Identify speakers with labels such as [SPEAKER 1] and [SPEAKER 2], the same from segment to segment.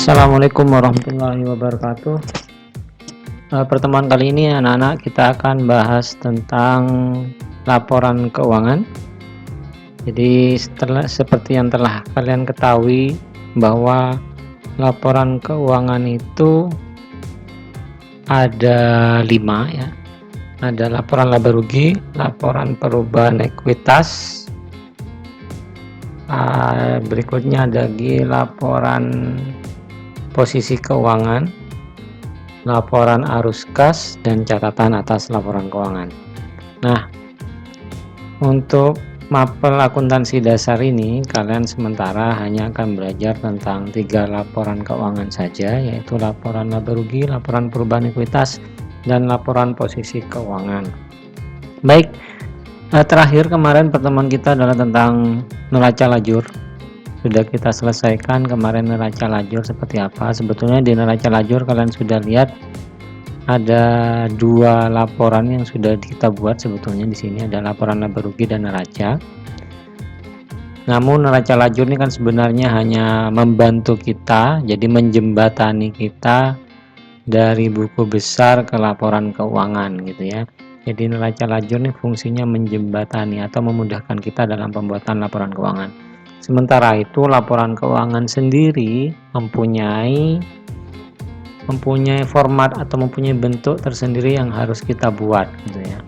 [SPEAKER 1] Assalamualaikum warahmatullahi wabarakatuh. Pertemuan kali ini anak-anak kita akan bahas tentang laporan keuangan. Jadi seperti yang telah kalian ketahui bahwa laporan keuangan itu ada 5 ya. Ada laporan laba rugi, laporan perubahan ekuitas, berikutnya ada lagi laporan posisi keuangan, laporan arus kas, dan catatan atas laporan keuangan. Nah, untuk mapel akuntansi dasar ini kalian sementara hanya akan belajar tentang 3 laporan keuangan saja, yaitu laporan laba rugi, laporan perubahan ekuitas, dan laporan posisi keuangan. Baik, terakhir kemarin pertemuan kita adalah tentang neraca lajur. Sudah kita selesaikan kemarin neraca lajur seperti apa. Sebetulnya di neraca lajur kalian sudah lihat ada 2 laporan yang sudah kita buat. Sebetulnya di sini ada laporan laba rugi dan neraca. Namun neraca lajur ini kan sebenarnya hanya membantu kita, jadi menjembatani kita dari buku besar ke laporan keuangan gitu ya. Jadi neraca lajur ini fungsinya menjembatani atau memudahkan kita dalam pembuatan laporan keuangan. Sementara itu laporan keuangan sendiri mempunyai format atau mempunyai bentuk tersendiri yang harus kita buat gitu ya.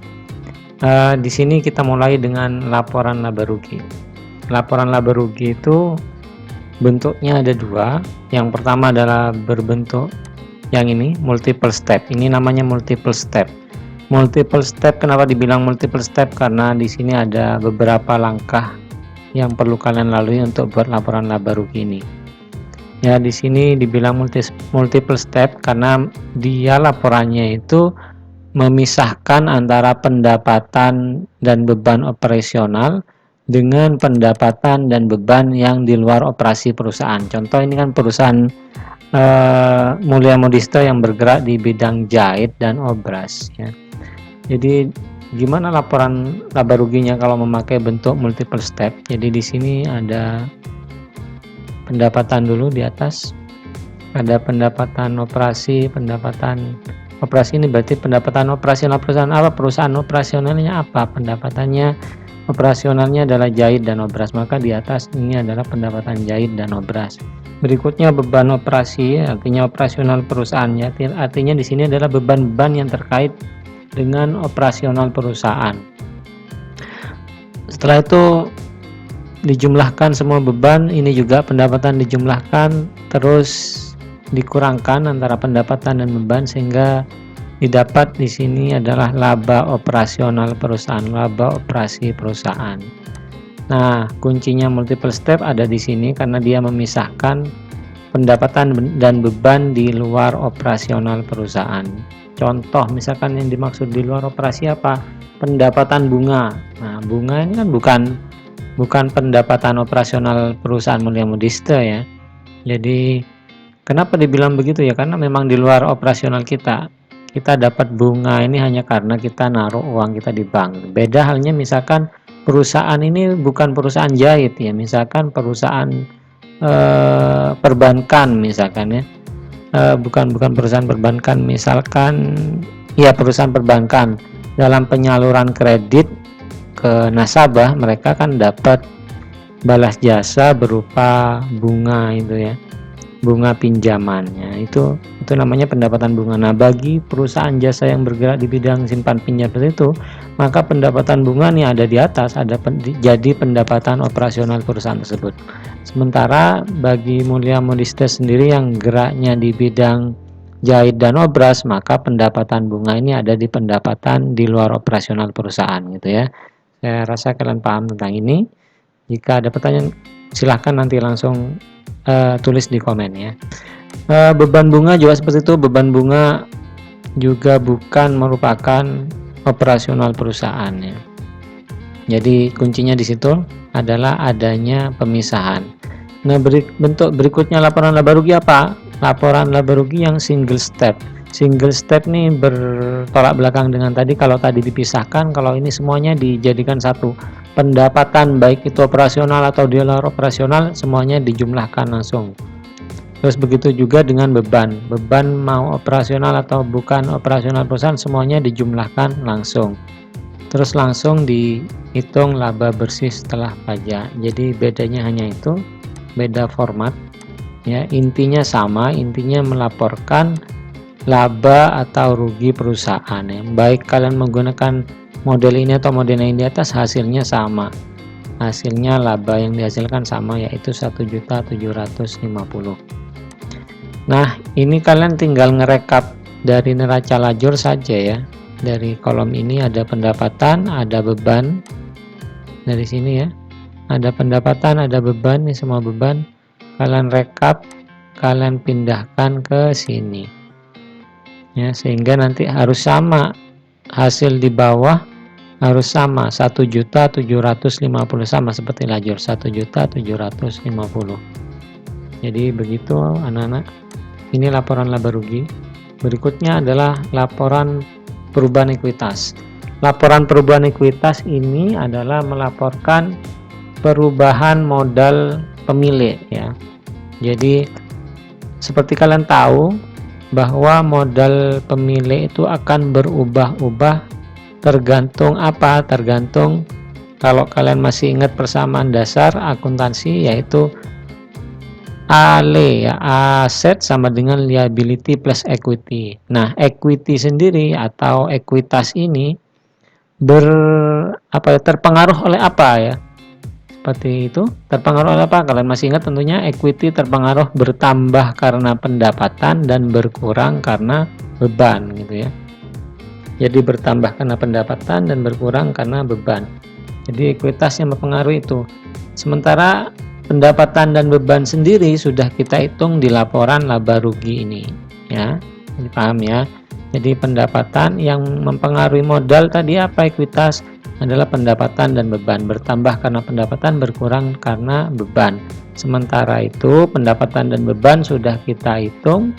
[SPEAKER 1] Di sini kita mulai dengan laporan laba rugi. Laporan laba rugi itu bentuknya ada 2. Yang pertama adalah berbentuk yang ini multiple step. Ini namanya multiple step. Multiple step kenapa dibilang multiple step? Karena di sini ada beberapa langkah yang perlu kalian lalui untuk buat laporan laba rugi ini. Ya, di sini dibilang multiple step karena dia laporannya itu memisahkan antara pendapatan dan beban operasional dengan pendapatan dan beban yang di luar operasi perusahaan. Contoh ini kan perusahaan Mulia Modista yang bergerak di bidang jahit dan obras ya. Jadi gimana laporan laba ruginya kalau memakai bentuk multiple step? Jadi di sini ada pendapatan dulu di atas, ada pendapatan operasi. Pendapatan operasi ini berarti pendapatan operasional perusahaan apa? Perusahaan operasionalnya apa? Pendapatannya operasionalnya adalah jahit dan obras, maka di atas ini adalah pendapatan jahit dan obras. Berikutnya beban operasi, artinya operasional perusahaannya, artinya di sini adalah beban-beban yang terkait dengan operasional perusahaan. Setelah itu dijumlahkan semua beban, ini juga pendapatan dijumlahkan, terus dikurangkan antara pendapatan dan beban sehingga didapat di sini adalah laba operasional perusahaan, laba operasi perusahaan. Nah, kuncinya multiple step ada di sini karena dia memisahkan pendapatan dan beban di luar operasional perusahaan. Contoh misalkan yang dimaksud di luar operasi apa? Pendapatan bunga. Nah, bunga ini kan bukan pendapatan operasional perusahaan Mulia Modista ya. Jadi kenapa dibilang begitu ya? Karena memang di luar operasional kita. Kita dapat bunga ini hanya karena kita naruh uang kita di bank. Beda halnya misalkan perusahaan ini bukan perusahaan jahit ya, misalkan perusahaan perbankan misalkan ya. Bukan perusahaan perbankan, misalkan ya perusahaan perbankan dalam penyaluran kredit ke nasabah, mereka kan dapat balas jasa berupa bunga itu ya, bunga pinjamannya itu namanya pendapatan bunga. Nah, bagi perusahaan jasa yang bergerak di bidang simpan pinjam itu, maka pendapatan bunga nih ada di atas, jadi pendapatan operasional perusahaan tersebut. Sementara bagi Mulia Modista sendiri yang geraknya di bidang jahit dan obras, maka pendapatan bunga ini ada di pendapatan di luar operasional perusahaan gitu ya. Saya rasa kalian paham tentang ini. Jika ada pertanyaan silahkan nanti langsung tulis di komen ya. Beban bunga juga seperti itu. Beban bunga juga bukan merupakan operasional perusahaan ya. Jadi kuncinya di situ adalah adanya pemisahan. Nah, bentuk berikutnya laporan laba rugi apa? Laporan laba rugi yang single step. Single step nih bertolak belakang dengan tadi. Kalau tadi dipisahkan, kalau ini semuanya dijadikan satu. Pendapatan baik itu operasional atau di luar operasional semuanya dijumlahkan langsung. Terus begitu juga dengan beban. Beban mau operasional atau bukan operasional perusahaan semuanya dijumlahkan langsung. Terus langsung dihitung laba bersih setelah pajak. Jadi bedanya hanya itu, beda format. Ya, intinya sama, intinya melaporkan laba atau rugi perusahaan ya. Baik kalian menggunakan model ini atau model yang di atas, hasilnya sama. Hasilnya laba yang dihasilkan sama, yaitu 1.750.000. Nah, ini kalian tinggal ngerekap dari neraca lajur saja ya. Dari kolom ini ada pendapatan, ada beban. Dari sini ya. Ada pendapatan, ada beban, ini semua beban. Kalian rekap, kalian pindahkan ke sini. Ya, sehingga nanti harus sama. Hasil di bawah harus sama, 1.750.000 sama seperti lajur 1.750.000. Jadi begitu anak-anak. Ini laporan laba rugi. Berikutnya adalah laporan perubahan ekuitas. Laporan perubahan ekuitas ini adalah melaporkan perubahan modal pemilik ya. Jadi seperti kalian tahu bahwa modal pemilik itu akan berubah-ubah tergantung apa? Tergantung, kalau kalian masih ingat persamaan dasar akuntansi, yaitu ALE ya, aset sama dengan liability plus equity. Nah, equity sendiri atau ekuitas ini terpengaruh oleh apa ya? Seperti itu, terpengaruh oleh apa? Kalian masih ingat tentunya equity terpengaruh bertambah karena pendapatan dan berkurang karena beban gitu ya. Jadi bertambah karena pendapatan dan berkurang karena beban. Jadi ekuitas yang mempengaruhi itu. Sementara pendapatan dan beban sendiri sudah kita hitung di laporan laba rugi ini ya. Jadi paham ya. Jadi pendapatan yang mempengaruhi modal tadi apa? Ekuitas adalah pendapatan dan beban, bertambah karena pendapatan, berkurang karena beban. Sementara itu pendapatan dan beban sudah kita hitung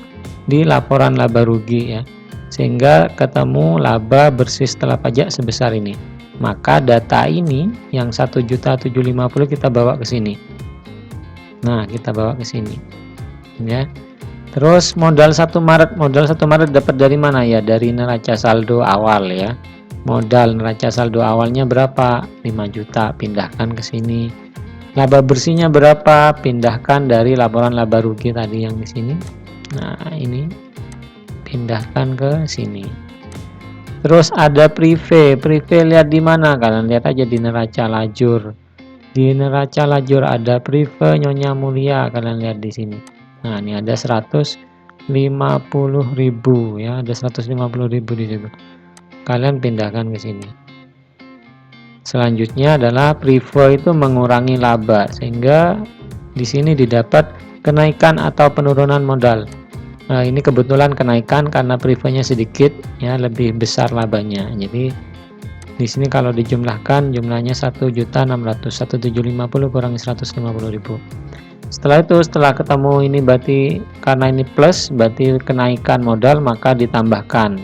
[SPEAKER 1] di laporan laba rugi ya, sehingga ketemu laba bersih setelah pajak sebesar ini. Maka data ini yang 1.750.000 kita bawa ke sini. Nah, kita bawa ke sini ya. Terus modal 1 Maret dapat dari mana ya? Dari neraca saldo awal ya. Modal neraca saldo awalnya berapa? 5 juta, pindahkan ke sini. Laba bersihnya berapa? Pindahkan dari laporan laba rugi tadi yang di sini. Nah, ini pindahkan ke sini. Terus ada prive lihat di mana? Kalian lihat aja di neraca lajur. Di neraca lajur ada prive Nyonya Mulia, kalian lihat di sini. Nah, ini ada 150.000 ya, ada 150.000 di situ. Kalian pindahkan ke sini. Selanjutnya adalah prive itu mengurangi laba, sehingga di sini didapat kenaikan atau penurunan modal. Nah, ini kebetulan kenaikan karena privenya sedikit ya, lebih besar labanya. Jadi di sini kalau dijumlahkan jumlahnya 1.600.000, 1.750 kurangi 150.000. Setelah itu, setelah ketemu ini berarti karena ini plus, berarti kenaikan modal, maka ditambahkan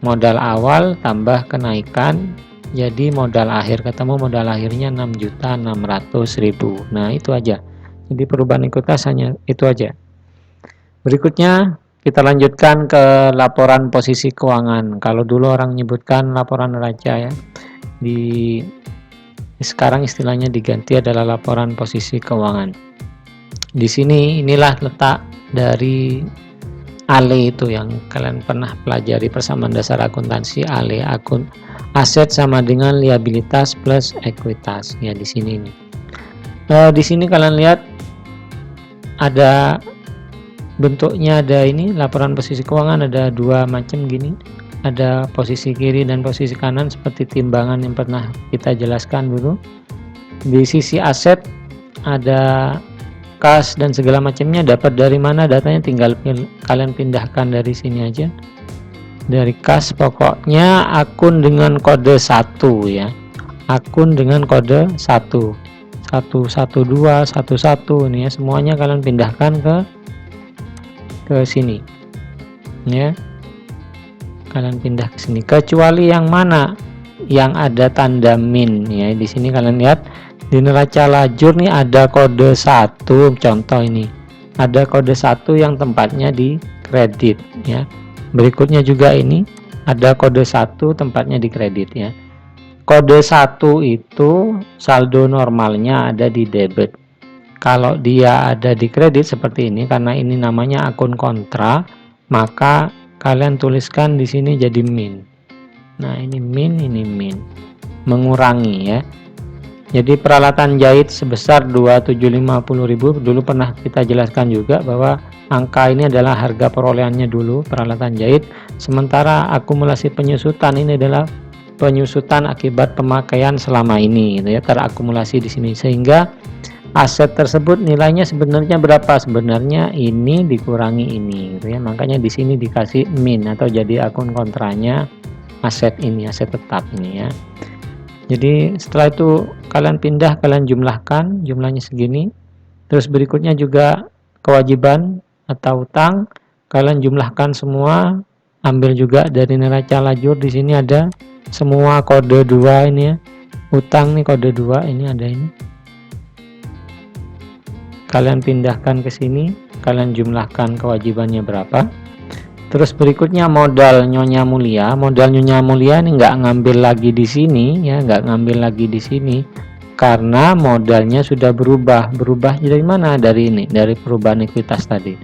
[SPEAKER 1] modal awal tambah kenaikan, jadi modal akhir, ketemu modal akhirnya 6.600.000. Nah, itu aja. Jadi perubahan ekuitas hanya itu aja. Berikutnya kita lanjutkan ke laporan posisi keuangan. Kalau dulu orang menyebutkan laporan neraca ya, sekarang istilahnya diganti adalah laporan posisi keuangan. Di sini inilah letak dari ALE itu yang kalian pernah pelajari persamaan dasar akuntansi. ALE, akun aset sama dengan liabilitas plus ekuitas ya, di sini ini. Di sini kalian lihat ada bentuknya, ada ini laporan posisi keuangan ada dua macam gini, ada posisi kiri dan posisi kanan seperti timbangan yang pernah kita jelaskan dulu. Di sisi aset ada kas dan segala macamnya, dapat dari mana datanya, tinggal kalian pindahkan dari sini aja, dari kas. Pokoknya akun dengan kode 1 ya, akun dengan kode 1 112 11 ini ya, semuanya kalian pindahkan ke sini ya, kalian pindah ke sini, kecuali yang mana yang ada tanda min ya. Di sini kalian lihat di neraca lajur nih ada kode 1, contoh ini ada kode 1 yang tempatnya di kredit ya. Berikutnya juga ini ada kode 1 tempatnya di kredit ya. Kode 1 itu saldo normalnya ada di debit. Kalau dia ada di kredit seperti ini, karena ini namanya akun kontra, maka kalian tuliskan di sini jadi min. Nah, ini min, ini min. Mengurangi ya. Jadi peralatan jahit sebesar 2.750.000 dulu pernah kita jelaskan juga bahwa angka ini adalah harga perolehannya dulu peralatan jahit, sementara akumulasi penyusutan ini adalah penyusutan akibat pemakaian selama ini gitu ya, terakumulasi di sini, sehingga aset tersebut nilainya sebenarnya berapa? Sebenarnya ini dikurangi ini gitu ya. Makanya di sini dikasih min atau jadi akun kontranya aset ini, aset tetap ini ya. Jadi setelah itu kalian pindah, kalian jumlahkan, jumlahnya segini. Terus berikutnya juga kewajiban atau utang, kalian jumlahkan semua, ambil juga dari neraca lajur. Di sini ada semua kode 2 ini ya. Utang nih kode 2 ini ada ini. Kalian pindahkan ke sini, kalian jumlahkan kewajibannya berapa. Terus berikutnya modal Nyonya Mulia. Modal Nyonya Mulia ini nggak ngambil lagi di sini ya, nggak ngambil lagi di sini karena modalnya sudah berubah. Berubah dari mana? Dari ini, dari perubahan ekuitas tadi.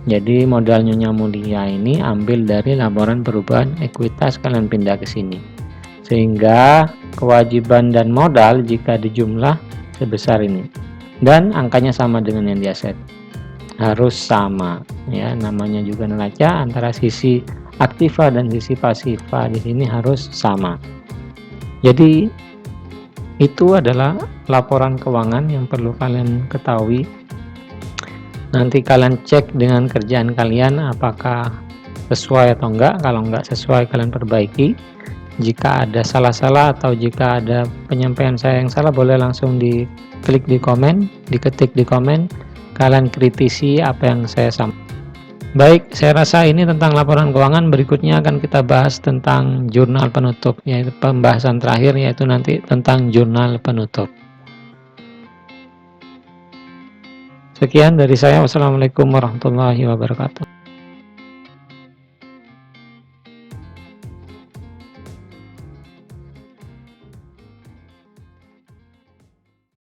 [SPEAKER 1] Jadi modal Nyonya Mulia ini ambil dari laporan perubahan ekuitas, kalian pindah ke sini. Sehingga kewajiban dan modal jika dijumlah sebesar ini. Dan angkanya sama dengan yang di aset. Harus sama ya, namanya juga neraca, antara sisi aktiva dan sisi pasiva di sini harus sama. Jadi itu adalah laporan keuangan yang perlu kalian ketahui. Nanti kalian cek dengan kerjaan kalian apakah sesuai atau enggak. Kalau enggak sesuai kalian perbaiki. Jika ada salah-salah atau jika ada penyampaian saya yang salah, boleh langsung diklik di komen, diketik di komen, kalian kritisi apa yang saya sampaikan. Baik, saya rasa ini tentang laporan keuangan. Berikutnya akan kita bahas tentang jurnal penutup, yaitu pembahasan terakhir, yaitu nanti tentang jurnal penutup. Sekian dari saya. Wassalamualaikum warahmatullahi wabarakatuh.